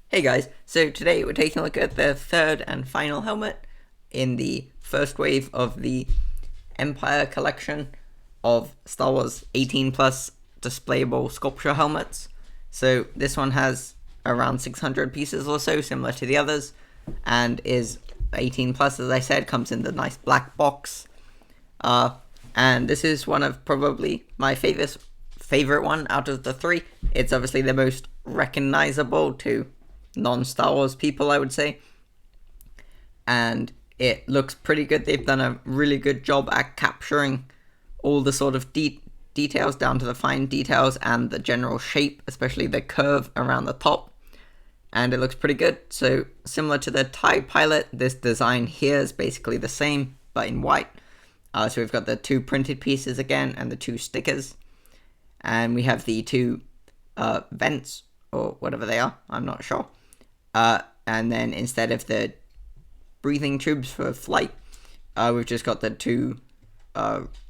Hey guys, so today we're taking a look at the third and final helmet in the first wave of the Empire collection of Star Wars 18 plus displayable sculpture helmets. So this one has around 600 pieces or so, similar to the others, and is 18 plus, as I said, comes in the nice black box. And this is one of probably my favorite one out of the three. It's obviously the most recognizable to non-Star Wars people, I would say, and it looks pretty good. They've done a really good job at capturing all the sort of details down to the fine details and the general shape, especially the curve around the top, and it looks pretty good. So similar to the TIE Pilot, this design here is basically the same but in white. So we've got the two printed pieces again and the two stickers, and we have the two vents or whatever they are, I'm not sure. And then instead of the breathing tubes for flight, we've just got the two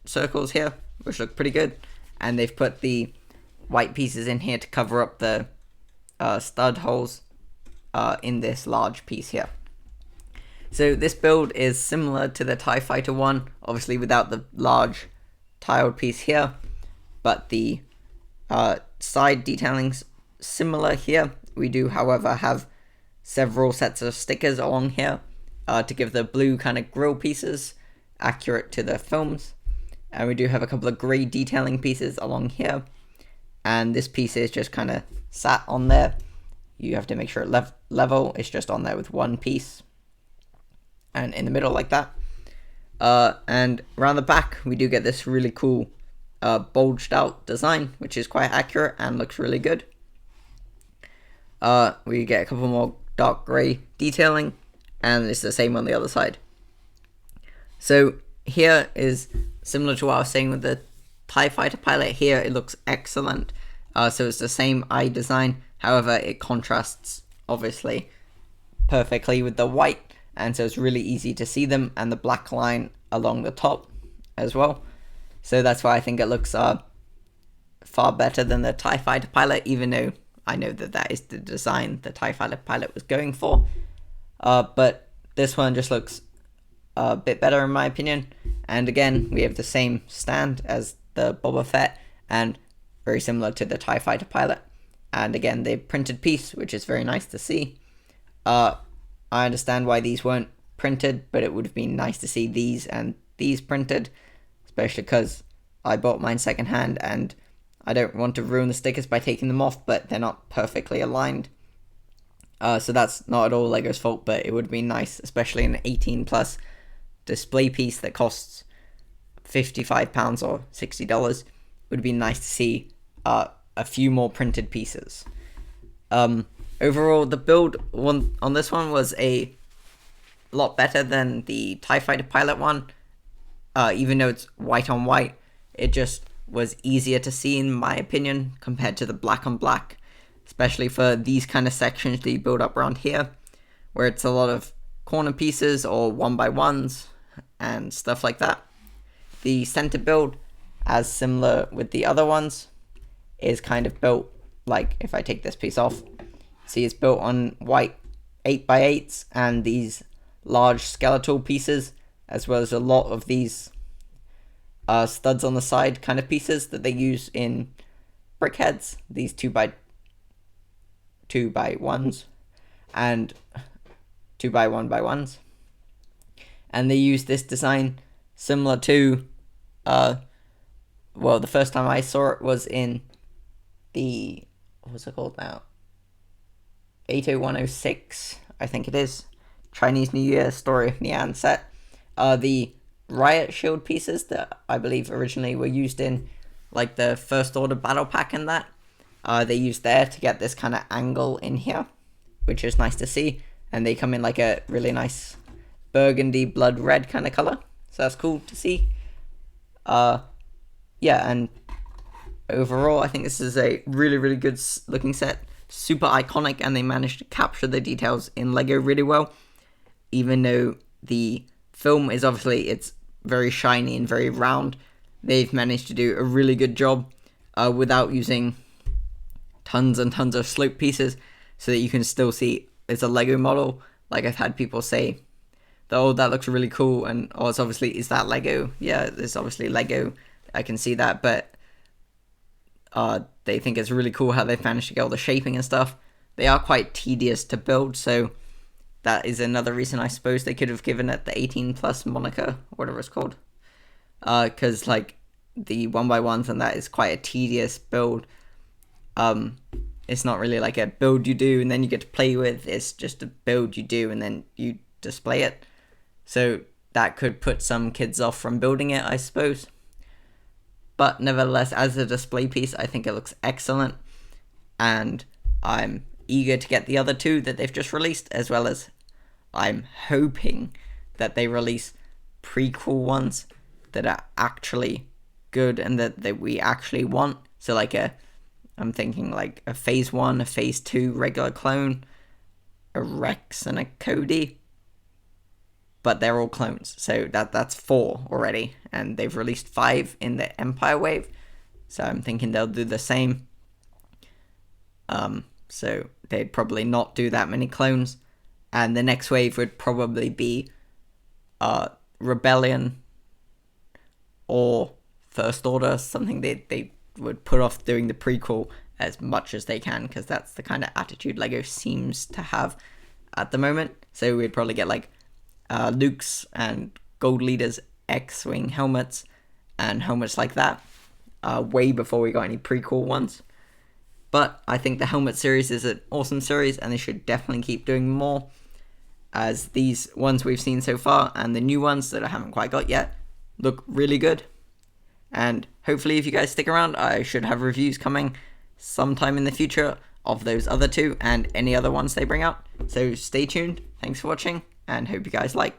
circles here, which look pretty good. And they've put the white pieces in here to cover up the stud holes in this large piece here. So this build is similar to the TIE Fighter one, obviously without the large tiled piece here, but the side detailing's similar here. We do, however, have several sets of stickers along here to give the blue kind of grill pieces accurate to the films. And we do have a couple of grey detailing pieces along here. And this piece is just kind of sat on there. You have to make sure it level. It's just on there with one piece. And in the middle like that. And around the back, we do get this really cool bulged out design, which is quite accurate and looks really good. We get a couple more dark grey detailing, and it's the same on the other side. So here is similar to what I was saying with the TIE Fighter Pilot. Here it looks excellent. So it's the same eye design, however it contrasts obviously perfectly with the white, and so it's really easy to see them, and the black line along the top as well. So that's why I think it looks far better than the TIE Fighter Pilot, even though I know that is the design the TIE Fighter Pilot was going for. But this one just looks a bit better in my opinion. And again, we have the same stand as the Boba Fett and very similar to the TIE Fighter Pilot. And again, the printed piece, which is very nice to see. I understand why these weren't printed, but it would have been nice to see these and these printed, especially because I bought mine secondhand and I don't want to ruin the stickers by taking them off, but they're not perfectly aligned. So that's not at all Lego's fault, but it would be nice, especially an 18 plus display piece that costs £55 or $60. It would be nice to see a few more printed pieces. Overall, the build on this one was a lot better than the TIE Fighter Pilot one. Even though it's white on white, it just was easier to see in my opinion compared to the black on black, especially for these kind of sections that you build up around here, where it's a lot of corner pieces or 1x1s and stuff like that. The center build, as similar with the other ones, is kind of built like, if I take this piece off, see it's built on white 8x8s and these large skeletal pieces, as well as a lot of these studs on the side kind of pieces that they use in brickheads, these 2x1s and 2x1x1s, and they use this design similar to well, the first time I saw it was in the, what's it called now, 80106, I think it is, Chinese New Year Story of Nian set. The riot shield pieces that I believe originally were used in like the First Order battle pack and that, they used there to get this kind of angle in here, which is nice to see, and they come in like a really nice burgundy blood red kind of color, so that's cool to see. Yeah, and overall I think this is a really good looking set, super iconic, and they managed to capture the details in Lego really well, even though the film is obviously, it's very shiny and very round. They've managed to do a really good job without using tons and tons of slope pieces. so that you can still see it's a Lego model. Like I've had people say, oh, that looks really cool, and oh, it's obviously, is that Lego? Yeah, it's obviously Lego. I can see that, but they think it's really cool how they've managed to get all the shaping and stuff. They are quite tedious to build, so that is another reason I suppose they could have given it the 18 plus moniker, whatever it's called. Because like the 1x1s and that is quite a tedious build. It's not really like a build you do and then you get to play with. It's just a build you do and then you display it. So that could put some kids off from building it, I suppose. But nevertheless, as a display piece, I think it looks excellent. And I'm eager to get the other two that they've just released, as well as I'm hoping that they release prequel ones that are actually good and that we actually want. So like I'm thinking like a phase 1, a phase 2 regular clone, a Rex and a Cody. But they're all clones, so that's 4 already, and they've released 5 in the Empire wave, so I'm thinking they'll do the same. So they'd probably not do that many clones, and the next wave would probably be Rebellion or First Order, something they would put off doing the prequel as much as they can, because that's the kind of attitude LEGO seems to have at the moment. So we'd probably get like Luke's and Gold Leader's X-Wing helmets and helmets like that way before we got any prequel ones. But I think the helmet series is an awesome series and they should definitely keep doing more, as these ones we've seen so far and the new ones that I haven't quite got yet look really good. And hopefully if you guys stick around, I should have reviews coming sometime in the future of those other two and any other ones they bring out. So stay tuned. Thanks for watching and hope you guys liked.